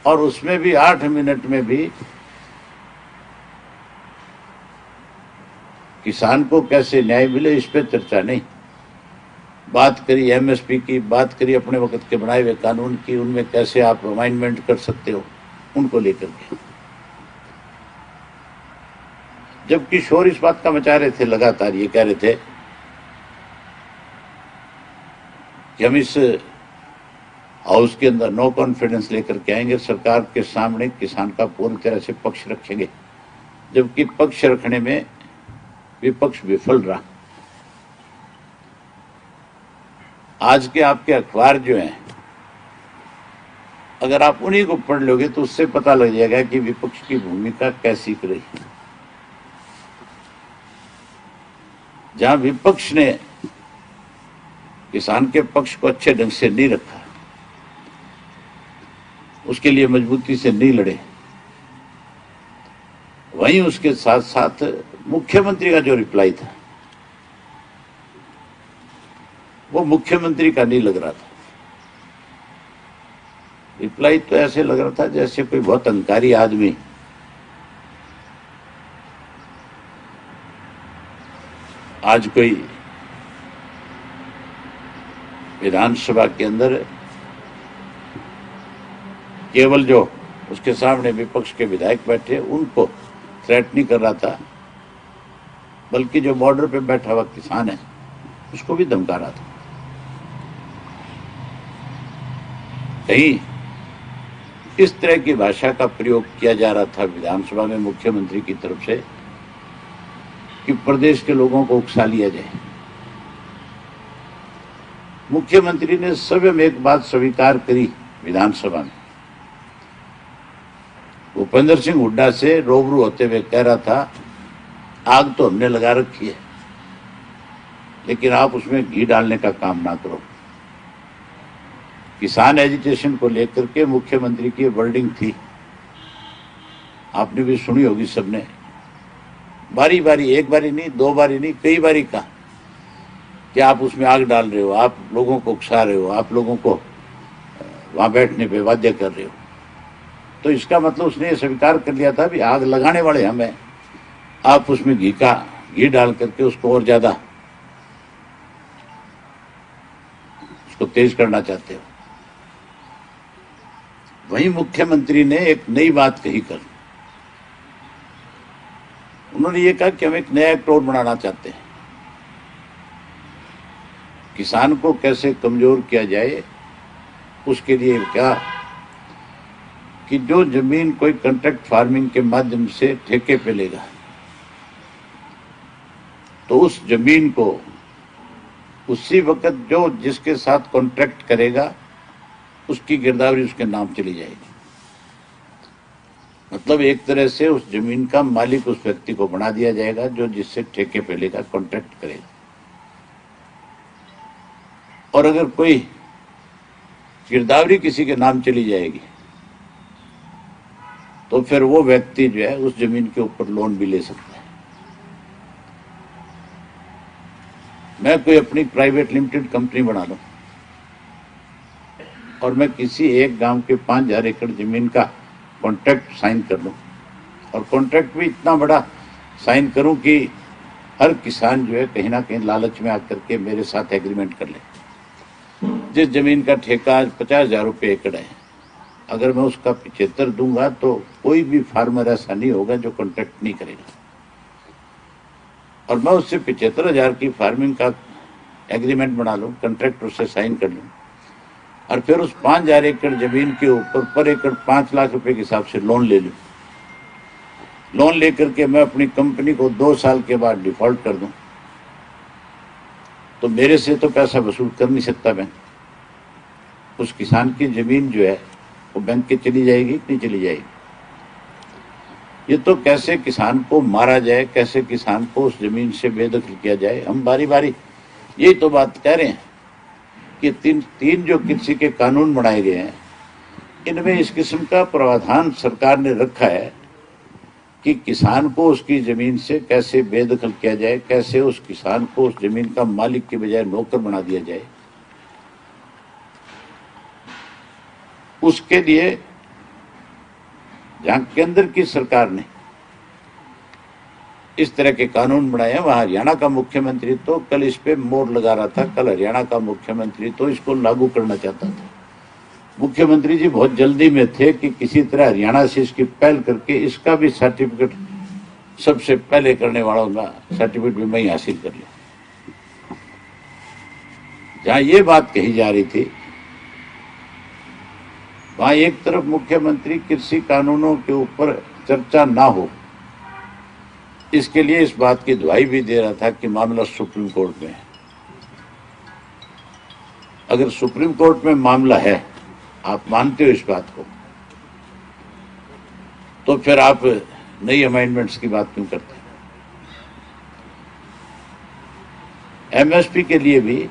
और उसमें भी 8 मिनट में भी किसान को कैसे न्याय मिले इस पे चर्चा नहीं। बात करी एमएसपी की, बात करी अपने वक्त के बनाए हुए कानून की, उनमें कैसे आप अमेंडमेंट कर सकते हो उनको लेकर के। जब किशोर इस बात का मचा रहे थे, लगातार ये कह रहे थे कि हम इस हाउस के अंदर नो कॉन्फिडेंस लेकर के आएंगे, सरकार के सामने किसान का पूरी तरह से पक्ष रखेंगे, जबकि पक्ष रखने में विपक्ष विफल रहा। आज के आपके अखबार जो हैं, अगर आप उन्हीं को पढ़ लोगे तो उससे पता लग जाएगा कि विपक्ष की भूमिका कैसी रही। जहां विपक्ष ने किसान के पक्ष को अच्छे ढंग से नहीं रखा, उसके लिए मजबूती से नहीं लड़े, वहीं उसके साथ साथ मुख्यमंत्री का जो रिप्लाई था वो मुख्यमंत्री का नहीं लग रहा था। रिप्लाई तो ऐसे लग रहा था जैसे कोई बहुत अहंकारी आदमी आज कोई विधानसभा के अंदर केवल जो उसके सामने विपक्ष के विधायक बैठे उनको थ्रेट नहीं कर रहा था, बल्कि जो बॉर्डर पे बैठा हुआ किसान है उसको भी धमका रहा था। कहीं इस तरह की भाषा का प्रयोग किया जा रहा था विधानसभा में मुख्यमंत्री की तरफ से कि प्रदेश के लोगों को उकसा लिया जाए। मुख्यमंत्री ने स्वयं एक बात स्वीकार करी विधानसभा में। भूपेंद्र सिंह हुड्डा से रूबरू होते हुए कह रहा था, आग तो हमने लगा रखी है, लेकिन आप उसमें घी डालने का काम ना करो। किसान एजिटेशन को लेकर के मुख्यमंत्री की वर्डिंग थी, आपने भी सुनी होगी सबने। बारी बारी, एक बारी नहीं, दो बारी नहीं, कई बारी कहा कि आप उसमें आग डाल रहे हो, आप लोगों को उकसा रहे हो, आप लोगों को वहां बैठने पे बाध्य कर रहे हो। तो इसका मतलब उसने ये स्वीकार कर लिया था भी आग लगाने वाले हम हैं, आप उसमें घी डाल करके उसको और ज्यादा उसको तेज करना चाहते हो। वहीं मुख्यमंत्री ने एक नई बात कही कल। उन्होंने ये कहा कि हम एक नया एक्ट और बनाना चाहते हैं, किसान को कैसे कमजोर किया जाए उसके लिए क्या कि जो जमीन कोई कॉन्ट्रैक्ट फार्मिंग के माध्यम से ठेके पे लेगा तो उस जमीन को उसी वक्त जो जिसके साथ कॉन्ट्रैक्ट करेगा उसकी गिरदावरी उसके नाम चली जाएगी। मतलब एक तरह से उस जमीन का मालिक उस व्यक्ति को बना दिया जाएगा जो जिससे ठेके पे लेगा, कॉन्ट्रैक्ट करेगा। और अगर कोई गिरदावरी किसी के नाम चली जाएगी तो फिर वो व्यक्ति जो है उस जमीन के ऊपर लोन भी ले सकता है। मैं कोई अपनी प्राइवेट लिमिटेड कंपनी बना लूं और मैं किसी एक गांव के 5000 एकड़ जमीन का कॉन्ट्रैक्ट साइन कर लूं, और कॉन्ट्रैक्ट भी इतना बड़ा साइन करूं कि हर किसान जो है कहीं ना कहीं लालच में आकर के मेरे साथ एग्रीमेंट कर ले। जिस जमीन का ठेका आज 50,000 रुपये एकड़ है, अगर मैं उसका 75 दूंगा तो कोई भी फार्मर ऐसा नहीं होगा जो कॉन्ट्रैक्ट नहीं करेगा। और मैं उससे 75,000 की फार्मिंग का एग्रीमेंट बना लूं, कॉन्ट्रैक्ट उससे साइन कर लूं, और फिर उस 5,000 एकड़ जमीन के ऊपर पर एकड़ 5 लाख रुपए के हिसाब से लोन ले लूं। लोन लेकर के मैं अपनी कंपनी को 2 साल के बाद डिफॉल्ट कर दूं तो मेरे से तो पैसा वसूल कर नहीं सकता बैंक। उस किसान की जमीन जो है वो बैंक के चली जाएगी कि नहीं चली जाएगी। ये तो कैसे किसान को मारा जाए, कैसे किसान को उस जमीन से बेदखल किया जाए, हम बारी बारी यही तो बात कह रहे हैं कि तीन जो कृषि के कानून बनाए गए हैं इनमें इस किस्म का प्रावधान सरकार ने रखा है कि किसान को उसकी जमीन से कैसे बेदखल किया जाए, कैसे उस किसान को उस जमीन का मालिक के बजाय नौकर बना दिया जाए। उसके लिए जहां केंद्र की सरकार ने इस तरह के कानून बनाए हैं, वहां हरियाणा का मुख्यमंत्री तो कल इस पे मोहर लगा रहा था, कल हरियाणा का मुख्यमंत्री तो इसको लागू करना चाहता था। मुख्यमंत्री जी बहुत जल्दी में थे कि किसी तरह हरियाणा से इसकी पहल करके इसका भी सर्टिफिकेट सबसे पहले करने वाला होगा, सर्टिफिकेट भी मैं हासिल कर लिया। जहां ये बात कही जा रही थी, वहां एक तरफ मुख्यमंत्री कृषि कानूनों के ऊपर चर्चा ना हो, इसके लिए इस बात की दुहाई भी दे रहा था कि मामला सुप्रीम कोर्ट में है। अगर सुप्रीम कोर्ट में मामला है, आप मानते हो इस बात को, तो फिर आप नई अमेंडमेंट्स की बात क्यों करते हैं? एमएसपी के लिए भी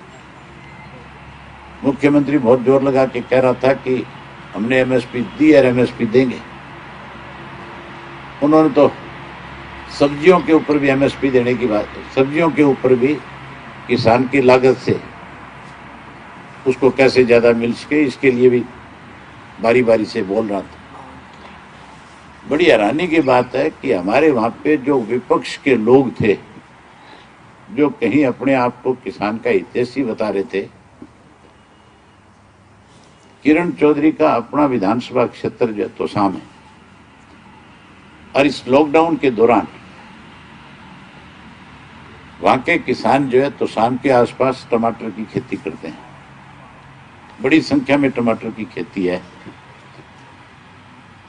मुख्यमंत्री बहुत जोर लगा के कह रहा था कि हमने एमएसपी दी और एमएसपी देंगे। उन्होंने तो सब्जियों के ऊपर भी एमएसपी देने की बात, सब्जियों के ऊपर भी किसान की लागत से उसको कैसे ज्यादा मिल सके, इसके लिए भी बारी बारी से बोल रहा था। बड़ी हैरानी की बात है कि हमारे वहां पे जो विपक्ष के लोग थे, जो कहीं अपने आप को किसान का हितैषी बता रहे थे, किरण चौधरी का अपना विधानसभा क्षेत्र जो तोसाम है, और इस लॉकडाउन के दौरान वहां के किसान जो है तोसाम के आसपास टमाटर की खेती करते हैं। बड़ी संख्या में टमाटर की खेती है।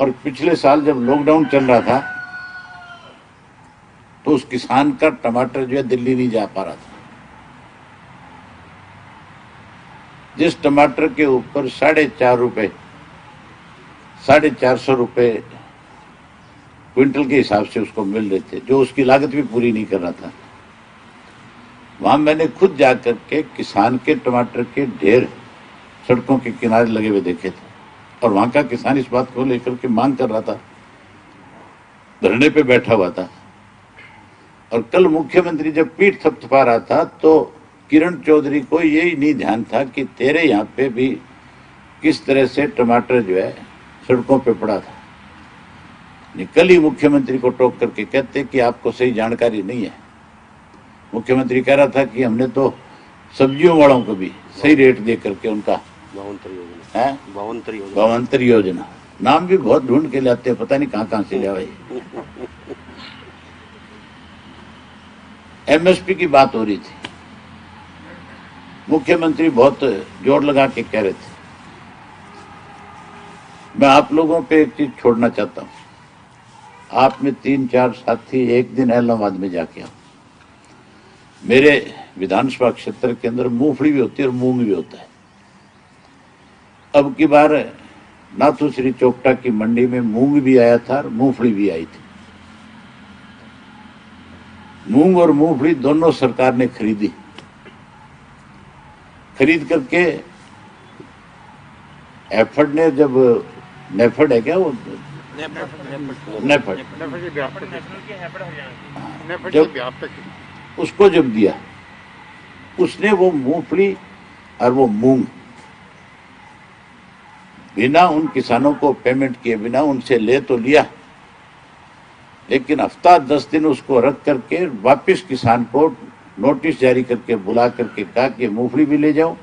और पिछले साल जब लॉकडाउन चल रहा था तो उस किसान का टमाटर जो है दिल्ली नहीं जा पा रहा था। जिस टमाटर के ऊपर 4.5 रुपए, 450 रुपए क्विंटल के हिसाब से उसको मिल रहे थे, जो उसकी लागत भी पूरी नहीं कर रहा था, वहां मैंने खुद जाकर के किसान के टमाटर के ढेर सड़कों के किनारे लगे हुए देखे थे। और वहां का किसान इस बात को लेकर के मांग कर रहा था, धरने पे बैठा हुआ था। और कल मुख्यमंत्री जब पीठ थपथपा रहा था तो किरण चौधरी को यही नहीं ध्यान था कि तेरे यहाँ पे भी किस तरह से टमाटर जो है सड़कों पे पड़ा था। कल ही मुख्यमंत्री को टोक करके कहते कि आपको सही जानकारी नहीं है। मुख्यमंत्री कह रहा था कि हमने तो सब्जियों वालों को भी सही रेट दे करके उनका भावांतर योजना, नाम भी बहुत ढूंढ के लाते हैं, पता नहीं कहां से लिया भाई। एमएसपी की बात हो रही थी, मुख्यमंत्री बहुत जोर लगा के कह रहे थे। मैं आप लोगों पे एक चीज छोड़ना चाहता हूं, आप में 3-4 साथी एक दिन इलाहाबाद में जाके आओ। मेरे विधानसभा क्षेत्र के अंदर मूंगफली भी होती है और मूंग भी होता है। अब की बार नाथुश्री चोपटा की मंडी में मूंग भी आया था और मूंगफली भी आई थी। मूंग और मूंगफली दोनों सरकार ने खरीदी। खरीद करके एफर्ड ने जब, नेफर्ड है क्या वो, नेफर्ड जब उसको जब दिया, उसने वो मूंगफली और वो मूंग बिना उन किसानों को पेमेंट किए, बिना उनसे ले तो लिया, लेकिन हफ्ता 10 दिन उसको रख करके वापस किसान को नोटिस जारी करके बुला करके कहा कि मूंगफली भी ले जाओ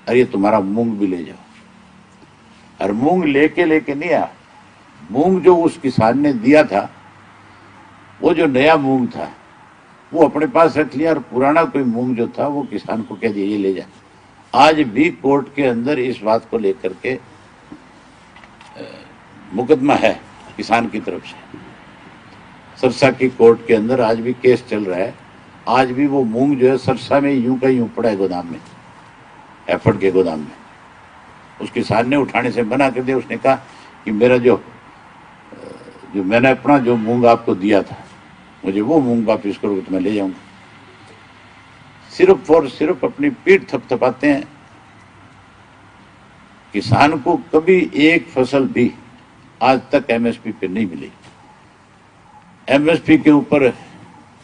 और ये तुम्हारा मूंग भी ले जाओ। और मूंग लेके नहीं आया। मूंग जो उस किसान ने दिया था, वो जो नया मूंग था वो अपने पास रख लिया, और पुराना कोई मूंग जो था वो किसान को कह दिया ये ले जा। आज भी कोर्ट के अंदर इस बात को लेकर के मुकदमा है किसान की तरफ से। सरसा की कोर्ट के अंदर आज भी केस चल रहा है। आज भी वो मूंग जो है सरसा में यूं का यूं पड़ा है गोदाम में, एफर्ड के गोदाम में। उस किसान ने उठाने से मना कर दिया। उसने कहा कि मेरा जो मैंने अपना जो मूंग आपको दिया था, मुझे वो मूंग वापिस करोगे तो मैं ले जाऊंगा। सिर्फ और सिर्फ अपनी पीठ थपथपाते हैं। किसान को कभी एक फसल भी आज तक एमएसपी पे नहीं मिली। एमएसपी के ऊपर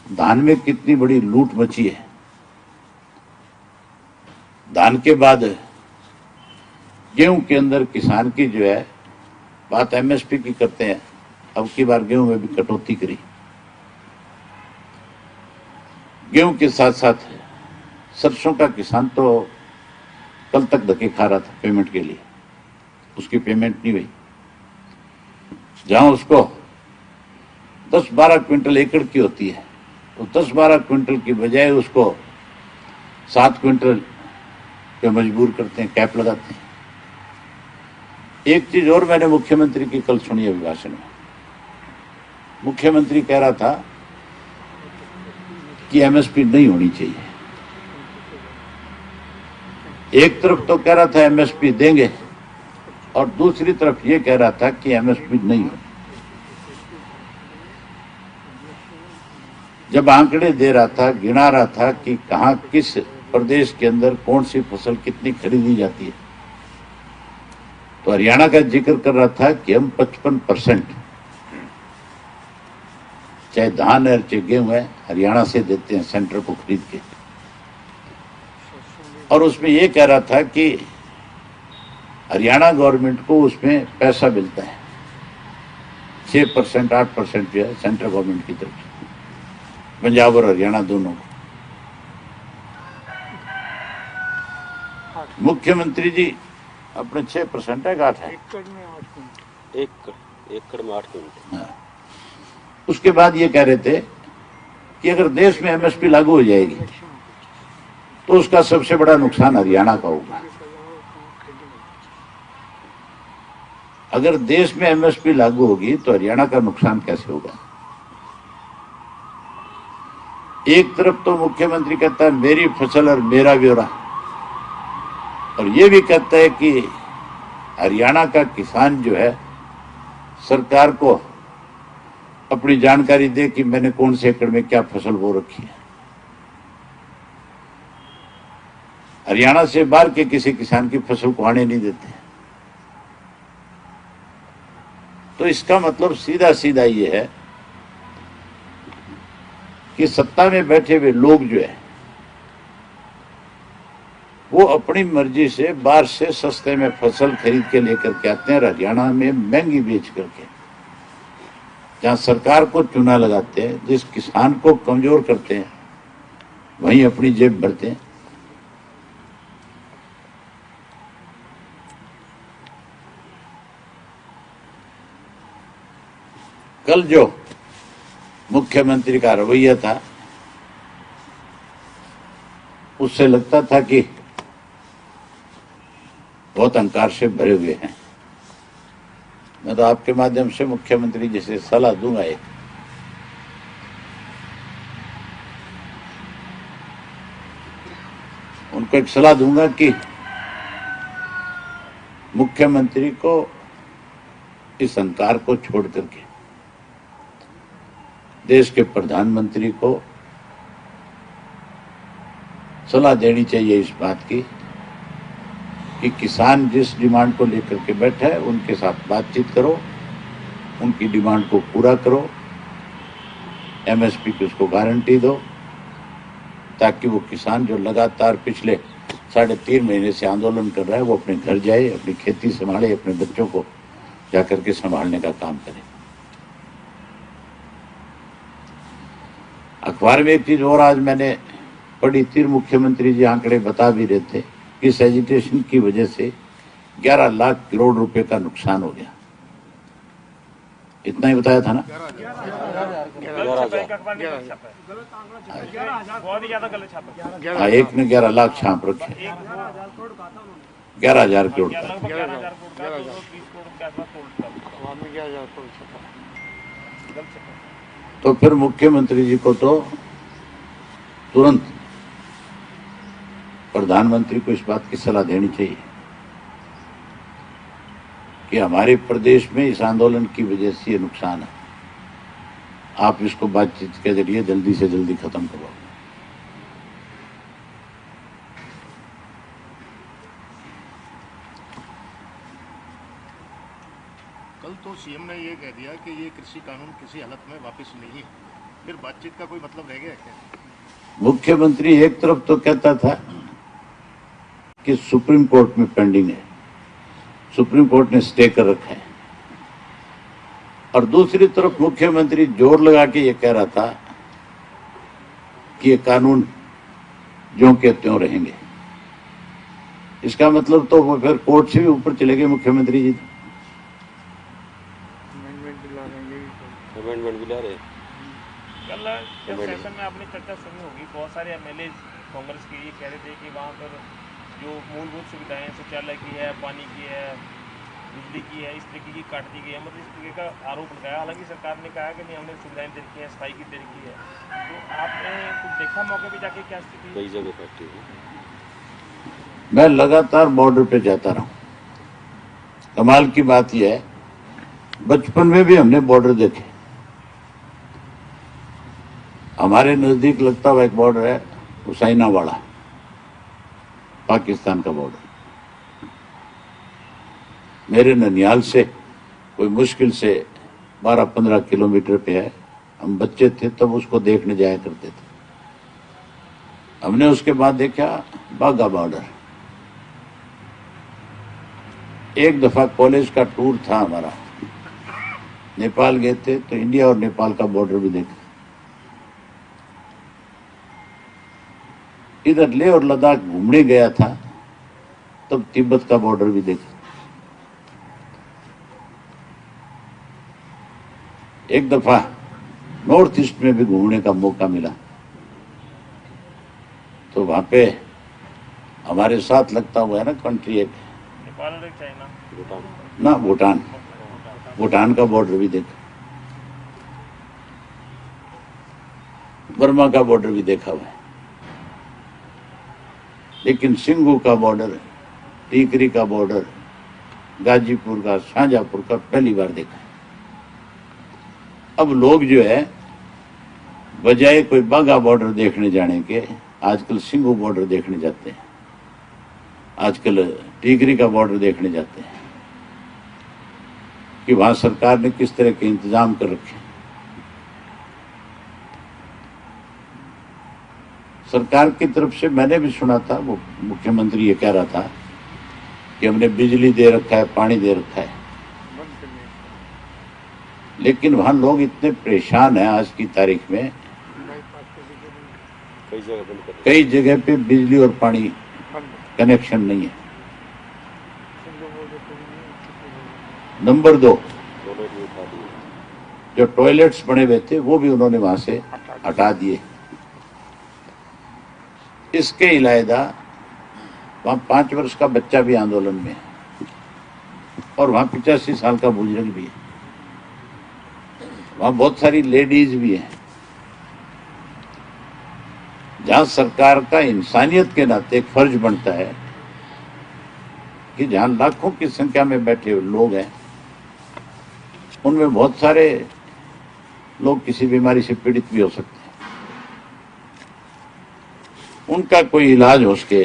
धान में कितनी बड़ी लूट मची है। धान के बाद गेहूं के अंदर किसान की जो है बात एमएसपी की करते हैं, अब की बार गेहूं में भी कटौती करी। गेहूं के साथ साथ सरसों का किसान तो कल तक धक्के खा रहा था पेमेंट के लिए, उसकी पेमेंट नहीं हुई। जहां उसको 10-12 क्विंटल एकड़ की होती है, तो 10-12 क्विंटल की बजाय उसको 7 क्विंटल पे मजबूर करते हैं, कैप लगाते हैं। एक चीज और मैंने मुख्यमंत्री की कल सुनी अभिभाषण में। मुख्यमंत्री कह रहा था कि एमएसपी नहीं होनी चाहिए। एक तरफ तो कह रहा था एमएसपी देंगे और दूसरी तरफ ये कह रहा था कि एमएसपी नहीं हो। जब आंकड़े दे रहा था, गिना रहा था कि कहां किस प्रदेश के अंदर कौन सी फसल कितनी खरीदी जाती है, तो हरियाणा का जिक्र कर रहा था कि हम 55% चाहे धान है चाहे गेहूं है हरियाणा से देते हैं सेंटर को खरीद के। और उसमें यह कह रहा था कि हरियाणा गवर्नमेंट को उसमें पैसा मिलता है 6% 8% जो है सेंट्रल गवर्नमेंट की तरफ से, पंजाब और हरियाणा दोनों को। मुख्यमंत्री जी अपने 6% है, 8 है, एकड़ में 8 क्विंटल। हाँ। उसके बाद ये कह रहे थे कि अगर देश में एमएसपी लागू हो जाएगी तो उसका सबसे बड़ा नुकसान हरियाणा का होगा। अगर देश में एमएसपी लागू होगी तो हरियाणा का नुकसान कैसे होगा? एक तरफ तो मुख्यमंत्री कहता है मेरी फसल और मेरा ब्यौरा, और ये भी कहता है कि हरियाणा का किसान जो है सरकार को अपनी जानकारी दे कि मैंने कौन से एकड़ में क्या फसल बो रखी है। हरियाणा से बाहर के किसी किसान की फसल को आने नहीं देते। तो इसका मतलब सीधा सीधा ये है कि सत्ता में बैठे हुए लोग जो है वो अपनी मर्जी से बाहर से सस्ते में फसल खरीद के लेकर के आते हैं और हरियाणा में महंगी बेच करके, जहां सरकार को चूना लगाते हैं, जिस किसान को कमजोर करते हैं, वहीं अपनी जेब भरते हैं। कल जो मुख्यमंत्री का रवैया था उससे लगता था कि बहुत अहंकार से भरे हुए हैं। मैं तो आपके माध्यम से मुख्यमंत्री जी से सलाह दूंगा, एक उनको एक सलाह दूंगा कि मुख्यमंत्री को इस अहंकार को छोड़ करके देश के प्रधानमंत्री को सलाह देनी चाहिए इस बात की कि किसान जिस डिमांड को लेकर के बैठा है उनके साथ बातचीत करो, उनकी डिमांड को पूरा करो, एमएसपी की उसको गारंटी दो, ताकि वो किसान जो लगातार पिछले 3.5 महीने से आंदोलन कर रहा है वो अपने घर जाए, अपनी खेती संभाले, अपने बच्चों को जाकर के संभालने का काम करे। अखबार में एक चीज और आज मैंने पढ़ी थी, मुख्यमंत्री जी आंकड़े बता भी रहे थे कि इस एजिटेशन की वजह से 11 लाख करोड़ रुपए का नुकसान हो गया। इतना ही बताया था ना? 11,000। हाँ, एक ने 11 लाख छाप रखे, 11,000 करोड़ का। तो फिर मुख्यमंत्री जी को तो तुरंत प्रधानमंत्री को इस बात की सलाह देनी चाहिए कि हमारे प्रदेश में इस आंदोलन की वजह से ये नुकसान है, आप इसको बातचीत के जरिए जल्दी से जल्दी खत्म करवाओ। कल तो सीएम ने ये कह दिया कि ये कृषि कानून किसी हालत में वापस नहीं है, फिर बातचीत का कोई मतलब रह गया क्या? मुख्यमंत्री एक तरफ तो कहता था कि सुप्रीम कोर्ट में पेंडिंग है, सुप्रीम कोर्ट ने स्टे कर रखा है, और दूसरी तरफ मुख्यमंत्री जोर लगा के ये कह रहा था कि ये कानून ज्यों के त्यों रहेंगे। इसका मतलब तो वो फिर कोर्ट से भी ऊपर चले गए मुख्यमंत्री जी। अमेंडमेंट भी ला रहे। कल जब सेशन में आपने चर्चा सुनी होगी, बहुत सारे एमएलए कांग्रेस के ये कह रहे थे कि वहाँ पर जो मूलभूत सुविधाएं शौचालय की है, पानी की है, बिजली की है, इस तरीके की काट दी गई है। मतलब इस तरीके का आरोप लगाया। हालांकि सरकार ने कहा कि नहीं, हमने सुविधाएं दे रखी है, सफाई की दे रखी है। तो आपने कुछ देखा मौके पे जाके, क्या स्थिति है? कई जगह फैक्ट्री है। मैं लगातार बॉर्डर पे जाता रहा हूं। कमाल की बात यह है, बचपन में भी हमने बॉर्डर देखे। हमारे नजदीक लगता हुआ एक बॉर्डर है हुसैनावाड़ा, पाकिस्तान का बॉर्डर। मेरे ननियाल से कोई मुश्किल से 12-15 किलोमीटर पे है। हम बच्चे थे तब उसको देखने जाया करते थे। हमने उसके बाद देखा बाघा बॉर्डर। एक दफा कॉलेज का टूर था हमारा, नेपाल गए थे तो इंडिया और नेपाल का बॉर्डर भी देखा। इधर लेह और लद्दाख घूमने गया था तब तिब्बत का बॉर्डर भी देखा। एक दफा नॉर्थ ईस्ट में भी घूमने का मौका मिला तो वहां पे हमारे साथ लगता हुआ है ना कंट्री एक, नेपाल और चाइना, भूटान। ना भूटान का बॉर्डर भी देखा। बर्मा का बॉर्डर भी देखा हुआ है। लेकिन सिंघू का बॉर्डर, टीकरी का बॉर्डर, गाजीपुर का, शाहजहांपुर का पहली बार देखा है। अब लोग जो है बजाय कोई बाघा बॉर्डर देखने जाने के आजकल सिंघू बॉर्डर देखने जाते हैं, आजकल टीकरी का बॉर्डर देखने जाते हैं कि वहां सरकार ने किस तरह के इंतजाम कर रखे। सरकार की तरफ से मैंने भी सुना था, वो मुख्यमंत्री ये कह रहा था कि हमने बिजली दे रखा है, पानी दे रखा है। लेकिन वहां लोग इतने परेशान हैं आज की तारीख में, कई जगह पे बिजली और पानी कनेक्शन नहीं है। नंबर 2, जो टॉयलेट्स बने हुए थे वो भी उन्होंने वहां से हटा दिए। इसके इलावा वहां 5 वर्ष का बच्चा भी आंदोलन में है और वहां 85 साल का बुजुर्ग भी है। वहां बहुत सारी लेडीज भी हैं। जहां सरकार का इंसानियत के नाते एक फर्ज बनता है कि जहां लाखों की संख्या में बैठे हुए लोग हैं, उनमें बहुत सारे लोग किसी बीमारी से पीड़ित भी हो सकते हैं। उनका कोई इलाज हो सके,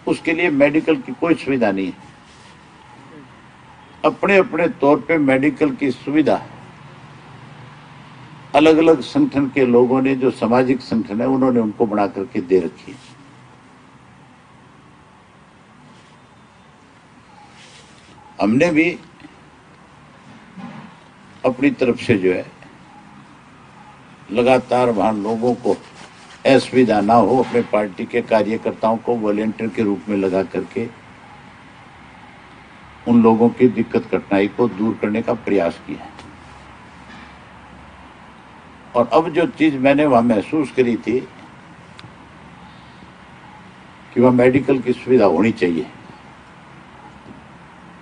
उसके लिए मेडिकल की कोई सुविधा नहीं है। अपने अपने तौर पे मेडिकल की सुविधा अलग अलग संगठन के लोगों ने, जो सामाजिक संगठन है, उन्होंने उनको बना करके दे रखी है। हमने भी अपनी तरफ से जो है लगातार वहां लोगों को असुविधा ना हो, अपने पार्टी के कार्यकर्ताओं को वॉलेंटियर के रूप में लगा करके उन लोगों की दिक्कत कठिनाई को दूर करने का प्रयास किया है। और अब जो चीज मैंने वहां महसूस करी थी कि वह मेडिकल की सुविधा होनी चाहिए,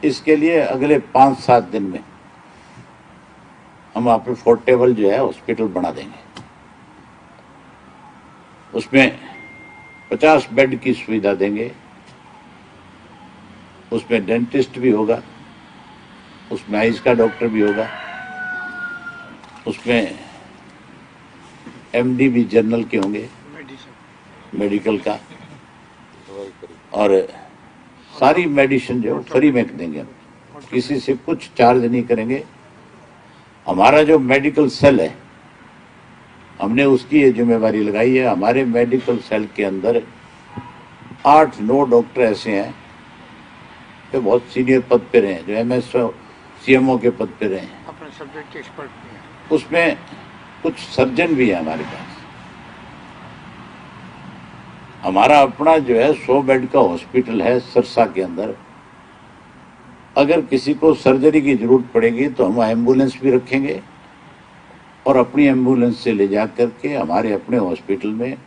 इसके लिए अगले 5-7 दिन में हम वहां पे पोर्टेबल जो है हॉस्पिटल बना देंगे। उसमें 50 बेड की सुविधा देंगे। उसमें डेंटिस्ट भी होगा, उसमें आइज का डॉक्टर भी होगा, उसमें एमडी भी जनरल के होंगे, मेडिकल का, और सारी मेडिसिन जो फ्री में देंगे हम, किसी से कुछ चार्ज नहीं करेंगे। हमारा जो मेडिकल सेल है, हमने उसकी ये जिम्मेवारी लगाई है। हमारे मेडिकल सेल के अंदर 8-9 डॉक्टर ऐसे हैं जो बहुत सीनियर पद पे रहे हैं, जो MS सीएमओ के पद पे रहे हैं, अपने सब्जेक्ट एक्सपर्ट भी हैं। उसमें कुछ सर्जन भी है हमारे पास। हमारा अपना जो है 100 बेड का हॉस्पिटल है सिरसा के अंदर। अगर किसी को सर्जरी की जरूरत पड़ेगी तो हम एम्बुलेंस भी रखेंगे और अपनी एम्बुलेंस से ले जा करके हमारे अपने हॉस्पिटल में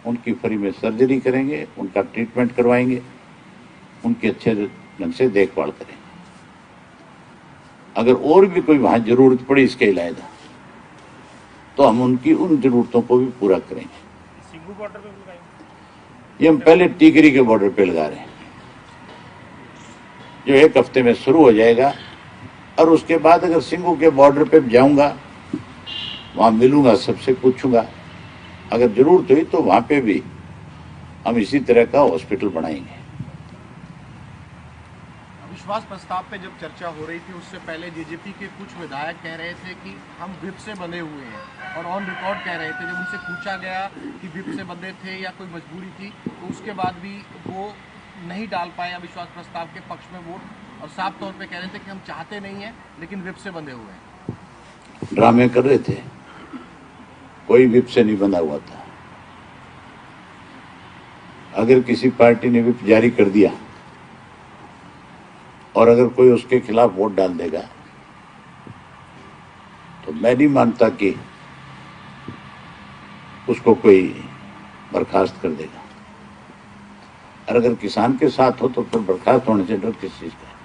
उनकी फ्री में सर्जरी करेंगे, उनका ट्रीटमेंट करवाएंगे, उनकी अच्छे ढंग से देखभाल करेंगे। अगर और भी कोई वहां जरूरत पड़ी इसके इलाज तो हम उनकी उन जरूरतों को भी पूरा करेंगे। सिंगू बॉर्डर पे लगाएंगे। ये हम पहले टीकरी के बॉर्डर पे लगा रहे हैं, जो 1 हफ्ते में शुरू हो जाएगा। और उसके बाद अगर सिंगू के बॉर्डर पे जाऊंगा, वहां मिलूंगा, सबसे पूछूंगा, अगर जरूरत हुई तो वहां पे भी हम इसी तरह का हॉस्पिटल बनाएंगे। विश्वास प्रस्ताव पे जब चर्चा हो रही थी उससे पहले जेजेपी के कुछ विधायक कह रहे थे कि हम विप से बंधे हुए हैं और ऑन रिकॉर्ड कह रहे थे। जब उनसे पूछा गया कि विप से बंधे थे या कोई मजबूरी थी तो उसके बाद भी वो नहीं डाल पाए अविश्वास प्रस्ताव के पक्ष में वोट और साफ तौर पे कह रहे थे कि हम चाहते नहीं हैं लेकिन विप से बंधे हुए हैं। ड्रामे कर रहे थे, कोई विप से नहीं बंधा हुआ था। अगर किसी पार्टी ने विप जारी कर दिया और अगर कोई उसके खिलाफ वोट डाल देगा तो मैं नहीं मानता कि उसको कोई बर्खास्त कर देगा। और अगर किसान के साथ हो तो फिर बर्खास्त होने से डर किस चीज का है?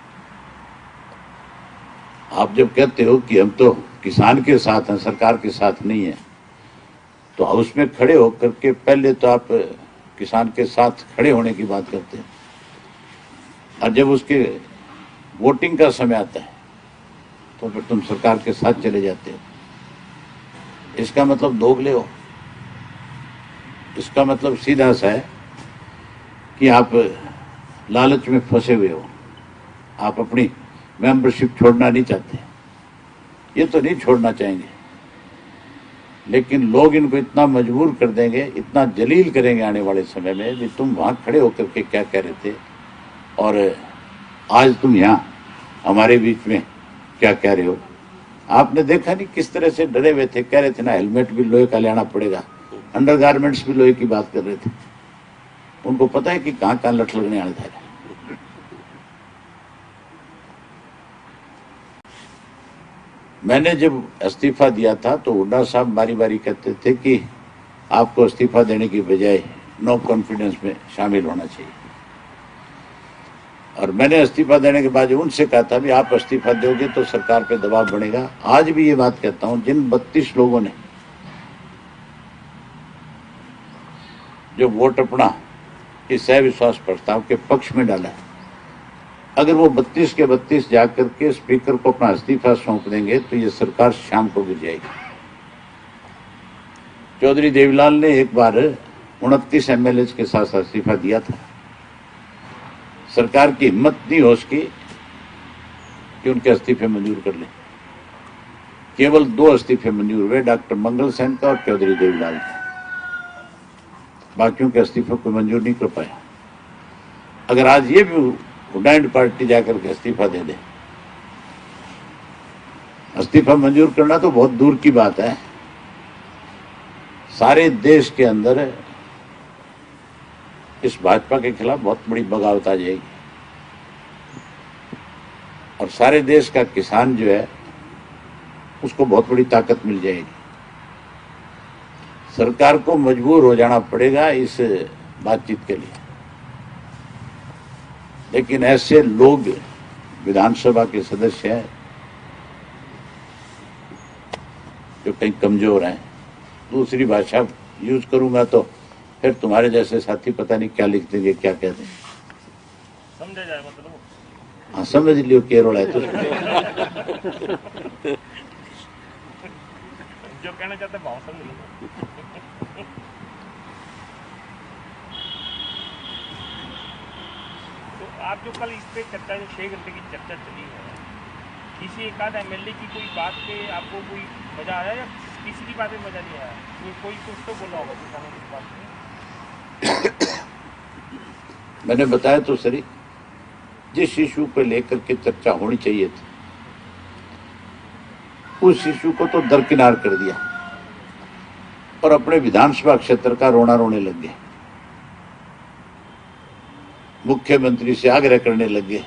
आप जब कहते हो कि हम तो किसान के साथ हैं, सरकार के साथ नहीं है, तो उसमें खड़े होकर के पहले तो आप किसान के साथ खड़े होने की बात करते हैं और जब उसके वोटिंग का समय आता है तो फिर तुम सरकार के साथ चले जाते हो। इसका मतलब दोगले हो। इसका मतलब सीधा सा है कि आप लालच में फंसे हुए हो। आप अपनी मेंबरशिप छोड़ना नहीं चाहते, ये तो नहीं छोड़ना चाहेंगे, लेकिन लोग इनको इतना मजबूर कर देंगे, इतना जलील करेंगे आने वाले समय में कि तुम वहां खड़े होकर के क्या कह रहे थे और आज तुम यहाँ हमारे बीच में क्या कह रहे हो। आपने देखा नहीं किस तरह से डरे हुए थे, कह रहे थे ना हेलमेट भी लोहे का लेना पड़ेगा, अंडरगारमेंट्स भी लोहे की बात कर रहे थे। उनको पता है कि कहां कहां लठ लगने वाला था। मैंने जब इस्तीफा दिया था तो हुड्डा साहब बारी बारी कहते थे कि आपको इस्तीफा देने की बजाय नो कॉन्फिडेंस में शामिल होना चाहिए। और मैंने इस्तीफा देने के बाद उनसे कहा था भी आप इस्तीफा दोगे तो सरकार पे दबाव बढ़ेगा। आज भी ये बात कहता हूं, जिन 32 लोगों ने जो वोट अपना इस अविश्वास प्रस्ताव के पक्ष में डाला है, अगर वो 32 के 32 जाकर के स्पीकर को अपना इस्तीफा सौंप देंगे तो ये सरकार शाम को गिर जाएगी। चौधरी देवीलाल ने एक बार 29 एमएलए के साथ इस्तीफा दिया था। सरकार की हिम्मत नहीं हो सकी कि उनके इस्तीफे मंजूर कर लें। केवल 2 इस्तीफे मंजूर हुए, डॉक्टर मंगल सेन का और चौधरी देवीलाल का। बाकियों के इस्तीफे को मंजूर नहीं कर पाया। अगर आज ये भी हुड्डा पार्टी जाकर के इस्तीफा दे दे, इस्तीफा मंजूर करना तो बहुत दूर की बात है। सारे देश के अंदर इस भाजपा के खिलाफ बहुत बड़ी बगावत आ जाएगी और सारे देश का किसान जो है उसको बहुत बड़ी ताकत मिल जाएगी। सरकार को मजबूर हो जाना पड़ेगा इस बातचीत के लिए, लेकिन ऐसे लोग विधानसभा के सदस्य हैं जो कहीं कमजोर हैं। दूसरी भाषा यूज करूंगा तो फिर तुम्हारे जैसे साथी पता नहीं क्या लिख देंगे, क्या कह देंगे। समझा जाए मतलब। हाँ समझ लियो केरल है तो जो कहना चाहते हैं भाव समझ लो। तो आप जो कल इस पे चर्चा, जो 6 घंटे की चर्चा चली है, किसी एक आध एमएलए की कोई बात पे आपको कोई मजा आया या किसी की बात में मजा नहीं आया? कोई कुछ तो बोला होगा किसानों की बात में। मैंने बताया तो सही, जिस इशू पे लेकर के चर्चा होनी चाहिए थी उस इशू को तो दरकिनार कर दिया और अपने विधानसभा क्षेत्र का रोना रोने लग गए। मुख्यमंत्री से आग्रह करने लगे।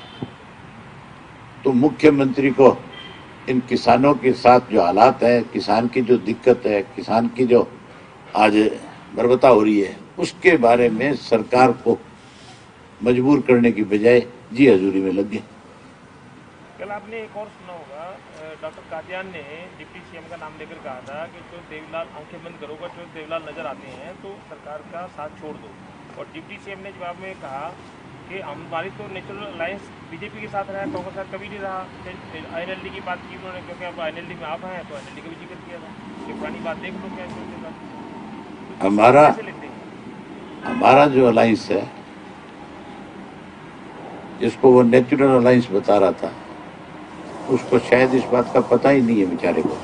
तो मुख्यमंत्री को इन किसानों के साथ जो हालात है, किसान की जो दिक्कत है, किसान की जो आज बर्बरता हो रही है, उसके बारे में सरकार को मजबूर करने की बजाय जी हजूरी में लग गए। कल आपने एक और सुना होगा, डॉक्टर कादियान ने डिप्टी सीएम का नाम लेकर कहा था कि जो देवीलाल आंखें बंद करोगा, जो देवीलाल नजर आते हैं तो सरकार का साथ छोड़ दो। और डिप्टी सीएम ने जवाब में कहा कि हमारी तो नेचुरल अलायंस बीजेपी के साथ रहा है, कांग्रेस के साथ कभी नहीं रहा। INLD की बात की उन्होंने, क्योंकि अब INLD में आप हैं तो INLD का भी जिक्र किया था। ये पुरानी बात देख लो क्या उसके साथ हमारा जो अलायंस है, जिसको वो नेचुरल अलायंस बता रहा था, उसको शायद इस बात का पता ही नहीं है बेचारे को।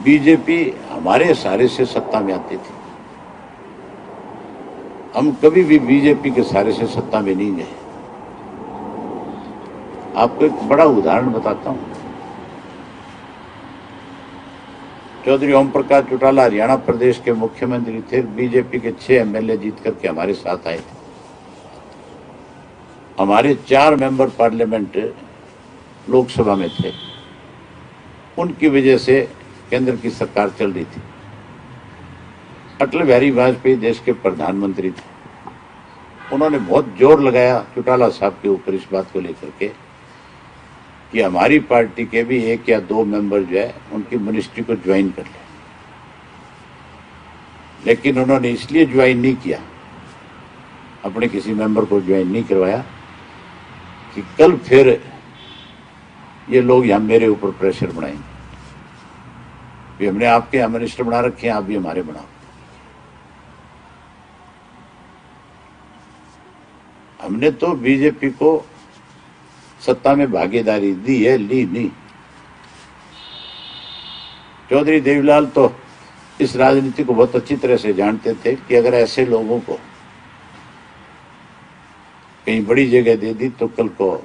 बीजेपी हमारे सहारे से सत्ता में आती थी, हम कभी भी बीजेपी के सहारे से सत्ता में नहीं गए। आपको एक बड़ा उदाहरण बताता हूं। चौधरी ओम प्रकाश चौटाला हरियाणा प्रदेश के मुख्यमंत्री थे, बीजेपी के 6 MLA जीत करके हमारे साथ आए थे। हमारे 4 मेंबर पार्लियामेंट लोकसभा में थे, उनकी वजह से केंद्र की सरकार चल रही थी। अटल बिहारी वाजपेयी देश के प्रधानमंत्री थे, उन्होंने बहुत जोर लगाया चौटाला साहब के ऊपर इस बात को लेकर के कि हमारी पार्टी के भी 1 या 2 मेंबर जो है उनकी मिनिस्ट्री को ज्वाइन कर ले। लेकिन उन्होंने इसलिए ज्वाइन नहीं किया, अपने किसी मेंबर को ज्वाइन नहीं करवाया कि कल फिर ये लोग यहां मेरे ऊपर प्रेशर बनाएंगे कि हमने आपके यहां मिनिस्टर बना रखे हैं, आप भी हमारे बनाओ। हमने तो बीजेपी को सत्ता में भागीदारी दी है, ली नहीं। चौधरी देवीलाल तो इस राजनीति को बहुत अच्छी तरह से जानते थे कि अगर ऐसे लोगों को कहीं बड़ी जगह दे दी तो कल को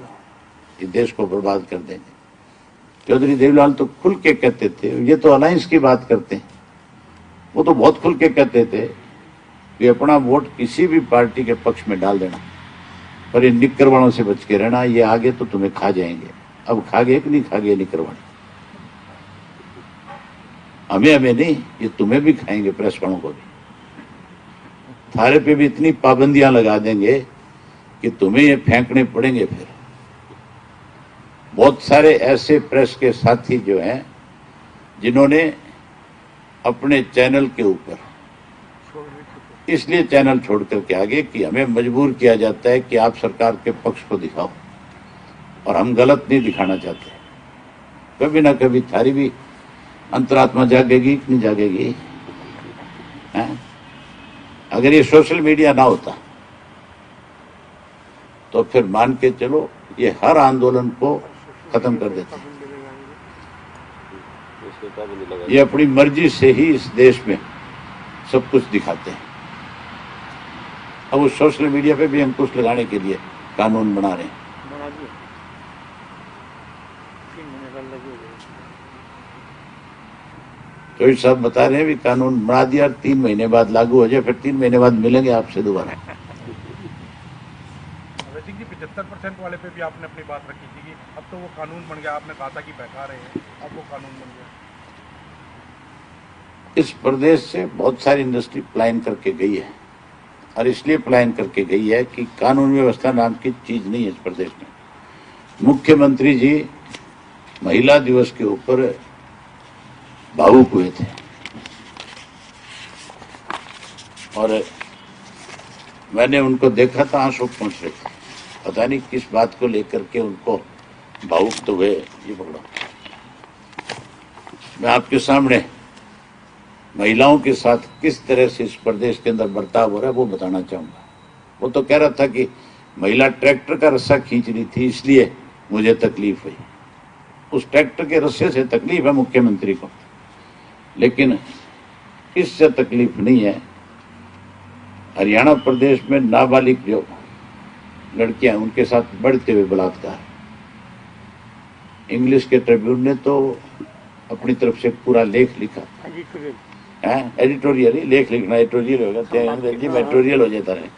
इस देश को बर्बाद कर देंगे। चौधरी देवीलाल तो खुल के कहते थे, ये तो अलायंस की बात करते हैं, वो तो बहुत खुल के कहते थे कि अपना वोट किसी भी पार्टी के पक्ष में डाल देना, पर इन निक्कर वालों से बच के रहना, ये आगे तो तुम्हें खा जाएंगे। अब खा गए कि नहीं खा गए निक्कर वाले? हमें नहीं, ये तुम्हें भी खाएंगे, प्रेस वालों को भी। थारे पे भी इतनी पाबंदियां लगा देंगे कि तुम्हें ये फेंकने पड़ेंगे। फिर बहुत सारे ऐसे प्रेस के साथी जो हैं जिन्होंने अपने चैनल के ऊपर इसलिए चैनल छोड़ करके आगे कि हमें मजबूर किया जाता है कि आप सरकार के पक्ष को दिखाओ, और हम गलत नहीं दिखाना चाहते। कभी ना कभी थारी भी अंतरात्मा जागेगी कि नहीं जागेगी? हैं? अगर ये सोशल मीडिया ना होता तो फिर मान के चलो ये हर आंदोलन को खत्म कर देते। ये अपनी मर्जी से ही इस देश में सब कुछ दिखाते हैं। अब उस सोशल मीडिया पे भी अंकुश लगाने के लिए कानून बना रहे हैं। तो सब बता रहे हैं भी कानून बना दिया, 3 महीने बाद लागू हो जाए, फिर 3 महीने बाद मिलेंगे आपसे दोबारा। 75% वाले पे भी आपने अपनी बात रखी थी कि अब तो वो कानून बन गया, आपने कहा था कि बैठा रहे हैं, अब वो कानून बन गया। इस प्रदेश से बहुत सारी इंडस्ट्री पलायन करके गई है, और इसलिए पलायन करके गई है कि कानून व्यवस्था नाम की चीज नहीं है इस प्रदेश में। मुख्यमंत्री जी महिला दिवस के ऊपर भावुक हुए थे, और मैंने उनको देखा था, आंसू पहुंच रहे थे। पता नहीं किस बात को लेकर के उनको भावुक तो हुए। ये पकड़ो, मैं आपके सामने महिलाओं के साथ किस तरह से इस प्रदेश के अंदर बर्ताव हो रहा है वो बताना चाहूंगा। वो तो कह रहा था कि महिला ट्रैक्टर का रस्सा खींच रही थी इसलिए मुझे तकलीफ हुई। उस ट्रैक्टर के रस्से से तकलीफ है मुख्यमंत्री को, लेकिन इससे तकलीफ नहीं है हरियाणा प्रदेश में नाबालिग जो लड़कियां उनके साथ बढ़ते हुए बलात्कार। इंग्लिश के ट्रिब्यून ने तो अपनी तरफ से पूरा लेख लिखा, एडिटोरियल ही लेख लिखना, एडिटोरियल होगा, चाहे अंग्रेजी में एडिटोरियल हो जाता है।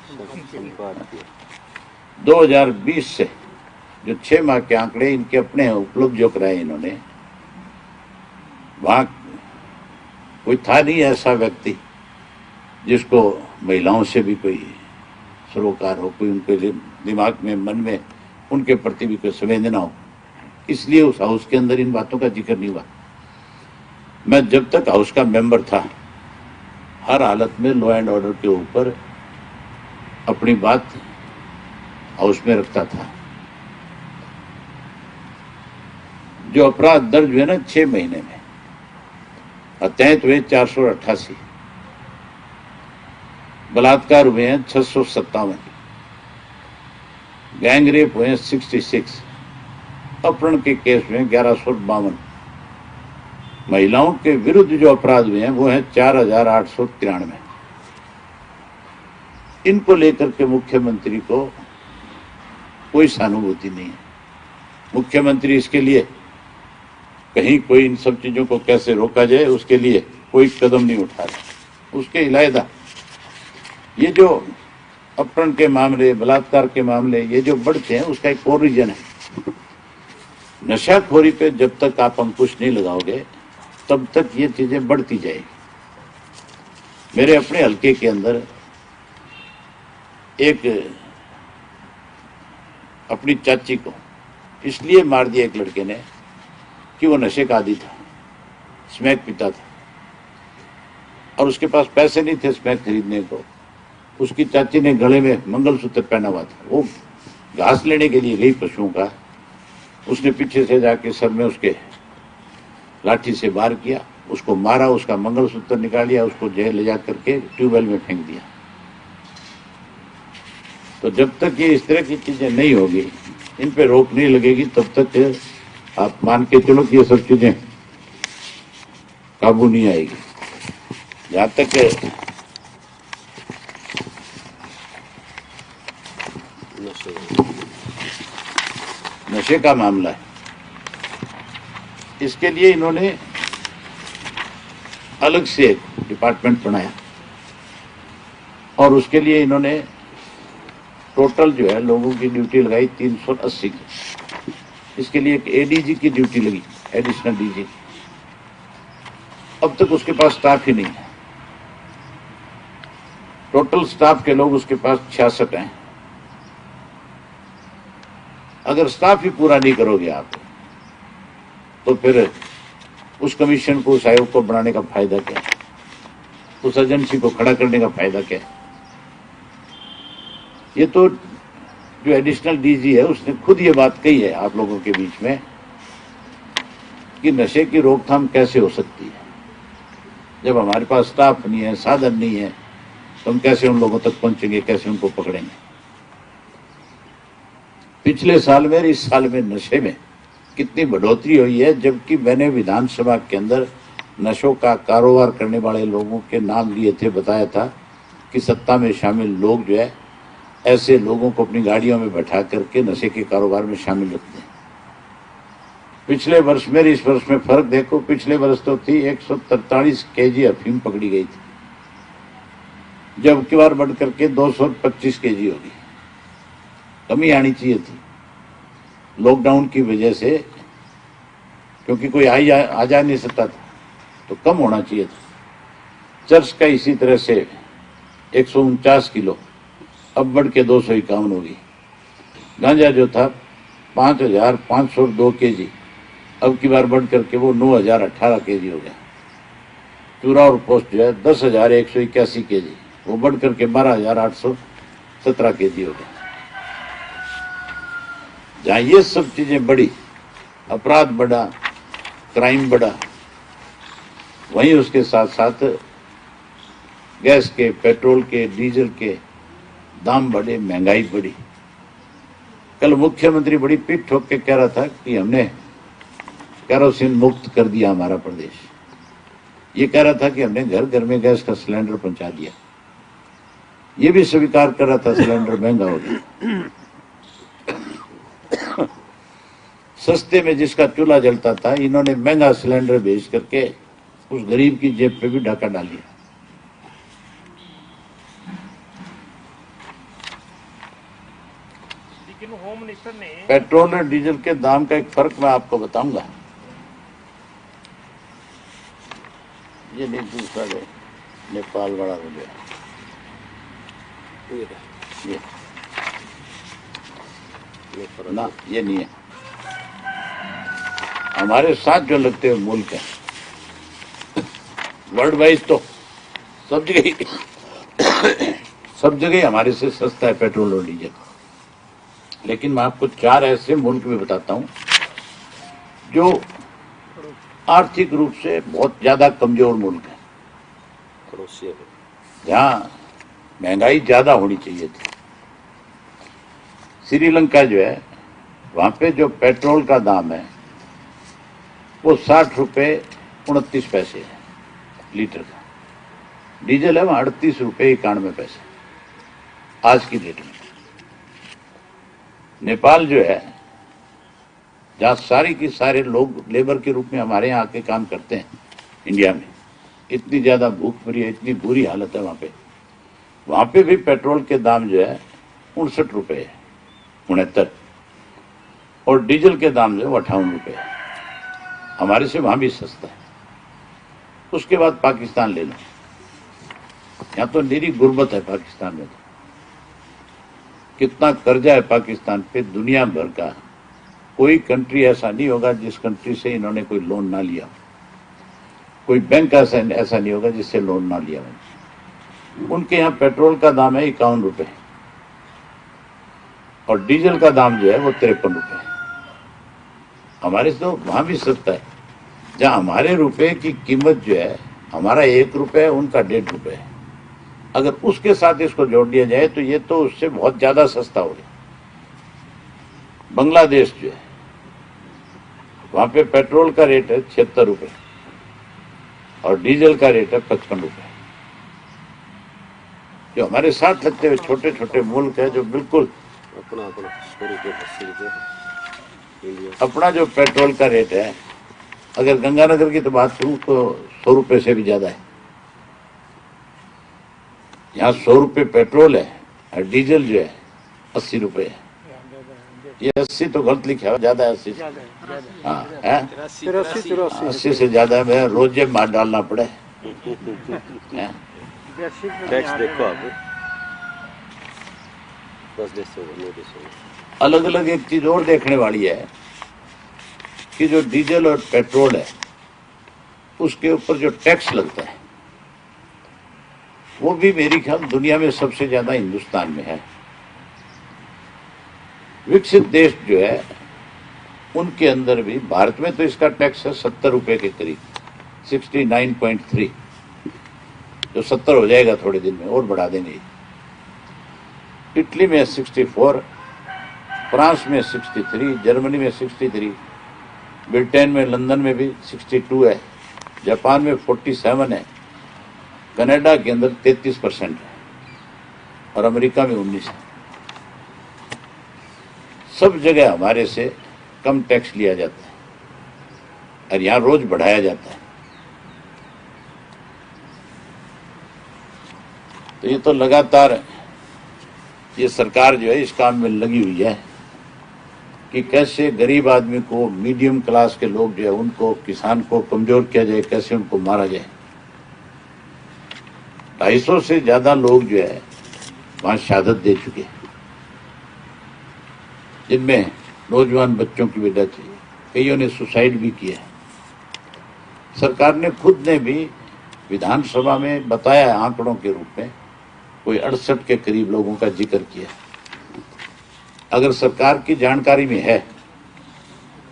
2020 से जो 6 माह के आंकड़े इनके अपने हैं, उपलब्धियों कराए इन्होंने, वहां कोई था नहीं ऐसा व्यक्ति जिसको महिलाओं से भी कोई सरोकार हो, कोई उनके दिमाग में, मन में उनके प्रति भी कोई संवेदना हो। इसलिए उस हाउस के अंदर इन बातों का जिक्र नहीं हुआ। मैं जब तक हाउस का मेंबर था, हर हालत में लॉ एंड ऑर्डर के ऊपर अपनी बात हाउस में रखता था। जो अपराध दर्ज हुए ना 6 महीने में, अत्यंत हुए 488, बलात्कार हुए हैं 657, गैंग रेप हुए हैं 66, अपहरण के केस हुए 1152, महिलाओं के विरुद्ध जो अपराध हुए हैं वो हैं 4893। इनको लेकर के मुख्यमंत्री को कोई सहानुभूति नहीं है। मुख्यमंत्री इसके लिए कहीं कोई इन सब चीजों को कैसे रोका जाए उसके लिए कोई कदम नहीं उठा रहा। उसके इलावा ये जो अपहरण के मामले, बलात्कार के मामले ये जो बढ़ते हैं, उसका एक और रीजन है। नशाखोरी पे जब तक आप अंकुश नहीं लगाओगे तब तक ये चीजें बढ़ती जाएगी। मेरे अपने हलके के अंदर एक अपनी चाची को इसलिए मार दिया एक लड़के ने कि वो नशे का आदी था, स्मैक पीता था और उसके पास पैसे नहीं थे स्मैक खरीदने को। उसकी चाची ने गले में मंगलसूत्र पहना हुआ था, वो घास लेने के लिए गई पशुओं का, उसने पीछे से जाके सर में उसके लाठी से वार किया, उसको मारा, उसका मंगलसूत्र निकाल लिया, उसको जेल ले जा करके ट्यूबवेल में फेंक दिया। तो जब तक ये इस तरह की चीजें नहीं होगी, इन पे रोक नहीं लगेगी, तब तक आप मान के चलो कि ये सब चीजें काबू नहीं आएगी। जहां तक नशे का मामला है, इसके लिए इन्होंने अलग से एक डिपार्टमेंट बनाया और उसके लिए इन्होंने टोटल जो है लोगों की ड्यूटी लगाई 380 की। इसके लिए एक एडीजी की ड्यूटी लगी, एडिशनल डीजी। अब तक उसके पास स्टाफ ही नहीं है। टोटल स्टाफ के लोग उसके पास 66 हैं। अगर स्टाफ ही पूरा नहीं करोगे आप तो फिर उस कमीशन को, उस आयोग को बनाने का फायदा क्या है? उस एजेंसी को खड़ा करने का फायदा क्या है? ये तो जो एडिशनल डीजी है उसने खुद ये बात कही है आप लोगों के बीच में कि नशे की रोकथाम कैसे हो सकती है जब हमारे पास स्टाफ नहीं है, साधन नहीं है, तो हम कैसे उन लोगों तक पहुंचेंगे, कैसे उनको पकड़ेंगे? पिछले साल में, इस साल में नशे में कितनी बढ़ोतरी हुई है, जबकि मैंने विधानसभा के अंदर नशों का कारोबार करने वाले लोगों के नाम लिए थे, बताया था कि सत्ता में शामिल लोग जो है ऐसे लोगों को अपनी गाड़ियों में बैठा करके नशे के कारोबार में शामिल रखते हैं। पिछले वर्ष में इस वर्ष में फर्क देखो, पिछले वर्ष तो थी 143 केजी अफीम पकड़ी गई थी, जब की बार बढ़ करके 225 केजी होगी। कमी आनी चाहिए थी लॉकडाउन की वजह से, क्योंकि कोई आ जा नहीं सकता था, तो कम होना चाहिए था। चर्च का इसी तरह से 149 किलो, अब बढ़ के 251 होगी। गांजा जो था 5502 केजी, अब की बार बढ़ करके वो 9018 केजी हो गया। चूरा और पोस्ट जो है 10,181 केजी, वो बढ़ करके 12,817 केजी हो गया। जहां ये सब चीजें बढ़ी, अपराध बढ़ा, क्राइम बढ़ा, वहीं उसके साथ साथ गैस के, पेट्रोल के, डीजल के दाम बढ़े, महंगाई बढ़ी। कल मुख्यमंत्री बड़ी पीठ ठोक के कह रहा था कि हमने केरोसिन मुक्त कर दिया हमारा प्रदेश। ये कह रहा था कि हमने घर घर में गैस का सिलेंडर पहुंचा दिया। ये भी स्वीकार कर रहा था सिलेंडर महंगा हो गया। सस्ते में जिसका चूल्हा जलता था, इन्होंने महंगा सिलेंडर भेज करके उस गरीब की जेब पे भी डाका डाल दिया। लेकिन होम मिनिस्टर ने पेट्रोल और डीजल के दाम का एक फर्क मैं आपको बताऊंगा। ये नहीं दूसरा है, नेपाल वाला हो गया ये ना, ये नहीं है। हमारे साथ जो लगते हुए मुल्क है वर्ल्ड वाइज तो सब जगह हमारे से सस्ता है पेट्रोल और डीजल। लेकिन मैं आपको 4 ऐसे मुल्क भी बताता हूं जो आर्थिक रूप से बहुत ज्यादा कमजोर मुल्क है, जहां महंगाई ज्यादा होनी चाहिए थी। श्रीलंका जो है, वहां पे जो पेट्रोल का दाम है वो 60 रुपये 29 पैसे है लीटर का। डीजल है वहां 38 रुपये 91 पैसे आज की डेट में। नेपाल जो है, जहां सारी की सारे लोग लेबर के रूप में हमारे यहाँ आके काम करते हैं, इंडिया में इतनी ज्यादा भूखमरी है, इतनी बुरी हालत है वहां पे भी पेट्रोल के दाम जो है 69 रुपये है, 69, और डीजल के दाम जो है 58 रुपये है। हमारे से वहां भी सस्ता है। उसके बाद पाकिस्तान ले लो, यहाँ तो निरी गुर्बत है पाकिस्तान में। तो कितना कर्जा है पाकिस्तान पे, दुनिया भर का कोई कंट्री ऐसा नहीं होगा जिस कंट्री से इन्होंने कोई लोन ना लिया, कोई बैंक ऐसा नहीं होगा जिससे लोन ना लिया हो। उनके यहाँ पेट्रोल का दाम है 51 रुपये और डीजल का दाम जो है वो 53 रुपये। हमारे से तो वहां भी सस्ता है, जहां हमारे रुपए की कीमत जो है, हमारा 1 रुपये है, उनका 1.5 रुपये है। अगर उसके साथ इसको जोड़ दिया जाए तो ये तो उससे बहुत ज्यादा सस्ता हो गया। बांग्लादेश जो है, वहां पे पेट्रोल का रेट है 76 रुपये और डीजल का रेट है 55 रुपये। जो हमारे साथ लगते हुए छोटे छोटे मुल्क है, जो बिल्कुल अपना जो पेट्रोल का रेट है, अगर गंगानगर की तो बात करूं तो 100 रुपये से भी ज्यादा है। यहाँ 100 रुपये पेट्रोल है और डीजल जो है 80 रुपये है। ये 80 तो गलत लिखा है, ज्यादा है 80 से। हाँ है 80 से ज्यादा है, रोजे मार डालना पड़े। टैक्स देखो आप, अलग अलग एक चीज और देखने वाली है कि जो डीजल और पेट्रोल है उसके ऊपर जो टैक्स लगता है वो भी मेरी ख्याल दुनिया में सबसे ज्यादा हिंदुस्तान में है। विकसित देश जो है उनके अंदर भी, भारत में तो इसका टैक्स है 70 रुपए के करीब, 69.3, जो 70 हो जाएगा थोड़े दिन में, और बढ़ा देंगे। इटली में 64, फ्रांस में 63, जर्मनी में 63, ब्रिटेन में, लंदन में भी 62 है, जापान में 47 है, कनाडा के अंदर 33% है और अमेरिका में 19 है। सब जगह हमारे से कम टैक्स लिया जाता है और यहां रोज बढ़ाया जाता है। तो ये तो लगातार ये सरकार जो है इस काम में लगी हुई है कि कैसे गरीब आदमी को, मीडियम क्लास के लोग जो है उनको, किसान को कमजोर किया जाए, कैसे उनको मारा जाए। 250 से ज्यादा लोग जो है वहां शहादत दे चुके हैं, जिनमें नौजवान बच्चों की भी डेथ हुई, कईयों ने सुसाइड भी किया है। सरकार ने खुद ने भी विधानसभा में बताया आंकड़ों के रूप में, कोई 68 के करीब लोगों का जिक्र किया। अगर सरकार की जानकारी में है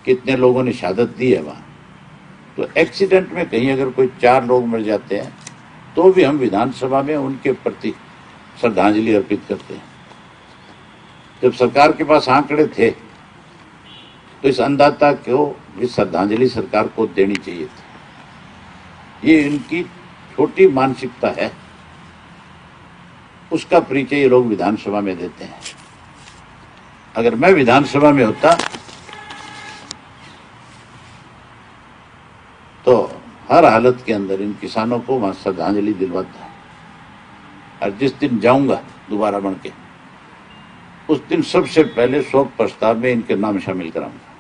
कितने लोगों ने शहादत दी है वहां, तो एक्सीडेंट में कहीं अगर कोई 4 लोग मर जाते हैं तो भी हम विधानसभा में उनके प्रति श्रद्धांजलि अर्पित करते हैं। जब सरकार के पास आंकड़े थे तो इस अन्नदाता को भी श्रद्धांजलि सरकार को देनी चाहिए थी। ये इनकी छोटी मानसिकता है, उसका परिचय ये लोग विधानसभा में देते हैं। अगर मैं विधानसभा में होता हर हालत के अंदर इन किसानों को वहां श्रद्धांजलि दिलवाता है। और जिस दिन जाऊंगा दोबारा बन के, उस दिन सबसे पहले शोक प्रस्ताव में इनके नाम शामिल कराऊंगा।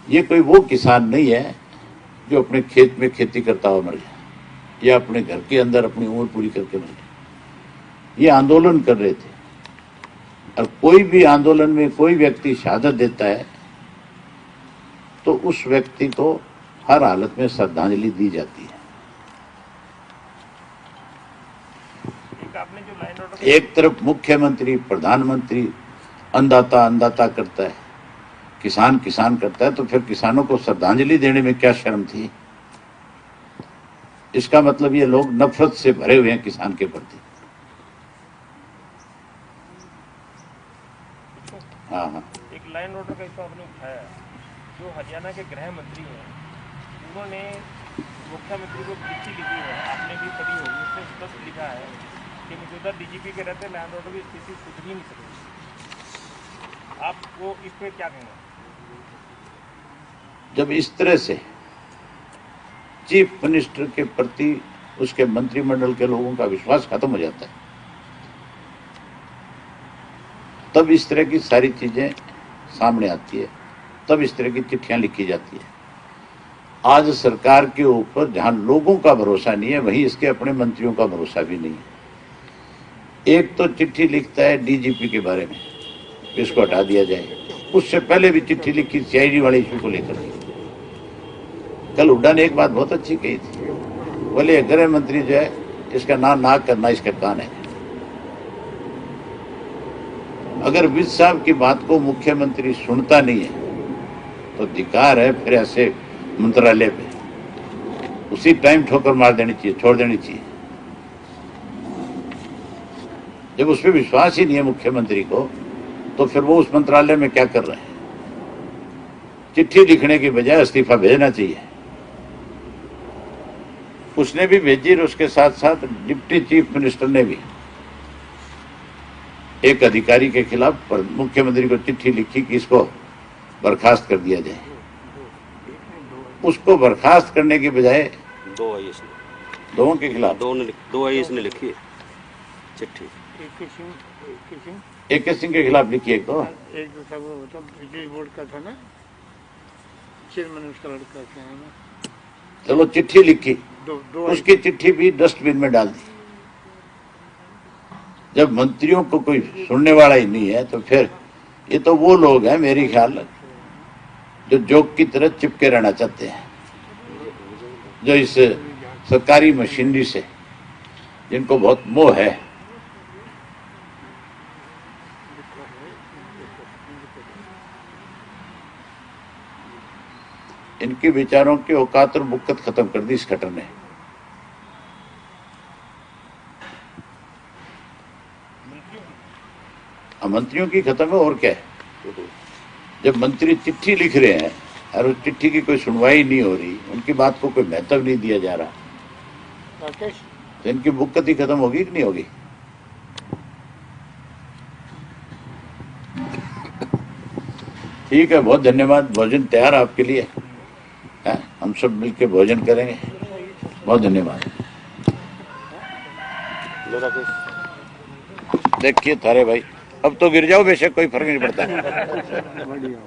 ये कोई वो किसान नहीं है जो अपने खेत में खेती करता हुआ मर गया या अपने घर के अंदर अपनी उम्र पूरी करके मर गया। ये आंदोलन कर रहे थे, और कोई भी आंदोलन में कोई व्यक्ति शहादत देता है तो उस व्यक्ति को हर हालत में श्रद्धांजलि दी जाती है। एक तरफ मुख्यमंत्री प्रधानमंत्री अन्नदाता करता है, किसान करता है, तो फिर किसानों को श्रद्धांजलि देने में क्या शर्म थी? इसका मतलब ये लोग नफरत से भरे हुए हैं किसान के प्रति। हाँ, एक लाइन ऑर्डर का इशू आपने उठाया, जो हरियाणा के गृह मंत्री हैं, उन्होंने मुख्यमंत्री को चिट्ठी लिखी है, आपने भी पढ़ी होगी, उसमें स्पष्ट लिखा है कि मौजूदा डीजीपी के रहते लैंड ऑर्डर की स्थिति सुधर ही नहीं सकती। आपको इस पर क्या कहना? जब इस तरह से चीफ मिनिस्टर के प्रति उसके मंत्रिमंडल के लोगों का विश्वास खत्म हो जाता है, तब इस तरह की सारी चीजें सामने आती है, तब इस तरह की चिट्ठियां लिखी जाती है। आज सरकार के ऊपर जहां लोगों का भरोसा नहीं है, वहीं इसके अपने मंत्रियों का भरोसा भी नहीं है। एक तो चिट्ठी लिखता है डीजीपी के बारे में, इसको हटा दिया जाए। उससे पहले भी चिट्ठी लिखी सीआईडी वाले इशू को लेकर। कल हुड्डा ने एक बात बहुत अच्छी कही थी, बोले गृह मंत्री जो है, इसका नाम ना करना इसका कान है। अगर विज साहब की बात को मुख्यमंत्री सुनता नहीं है तो धिक्कार है फिर ऐसे मंत्रालय पे उसी टाइम ठोकर मार देनी चाहिए, छोड़ देनी चाहिए। जब उस पर विश्वास ही नहीं है मुख्यमंत्री को, तो फिर वो उस मंत्रालय में क्या कर रहे हैं? चिट्ठी लिखने की बजाय इस्तीफा भेजना चाहिए। उसने भी भेजी और उसके साथ साथ डिप्टी चीफ मिनिस्टर ने भी एक अधिकारी के खिलाफ मुख्यमंत्री को चिट्ठी लिखी कि इसको बर्खास्त कर दिया जाए। उसको बर्खास्त करने की बजाय दोनों के खिलाफ दो आईएएस ने लिखी है चिट्ठी। AK सिंह के खिलाफ लिखी एक तो था वो बिजली बोर्ड का था ना, चेयरमैन उसका लड़का क्या है ना। चलो चिट्ठी लिखी, दो उसकी चिट्ठी भी डस्टबिन में डाल दी। जब मंत्रियों को कोई सुनने वाला ही नहीं है तो फिर ये तो वो लोग हैं मेरी ख्याल जो जोक की तरह चिपके रहना चाहते हैं, जो इस सरकारी मशीनरी से जिनको बहुत मोह है। इनके विचारों की औकात और बुक्कत खत्म कर दी इस खटर ने। मंत्रियों की खत्म है और क्या है। जब मंत्री चिट्ठी लिख रहे हैं और उस चिट्ठी की कोई सुनवाई नहीं हो रही, उनकी बात को कोई महत्व नहीं दिया जा रहा, तो इनकी बुक्कत ही खत्म होगी कि नहीं होगी? ठीक है, बहुत धन्यवाद। भोजन तैयार आपके लिए है, हम सब मिलकर भोजन करेंगे। बहुत धन्यवाद। देखिए तारे भाई, अब तो गिर जाओ बेशक, कोई फर्क नहीं पड़ता।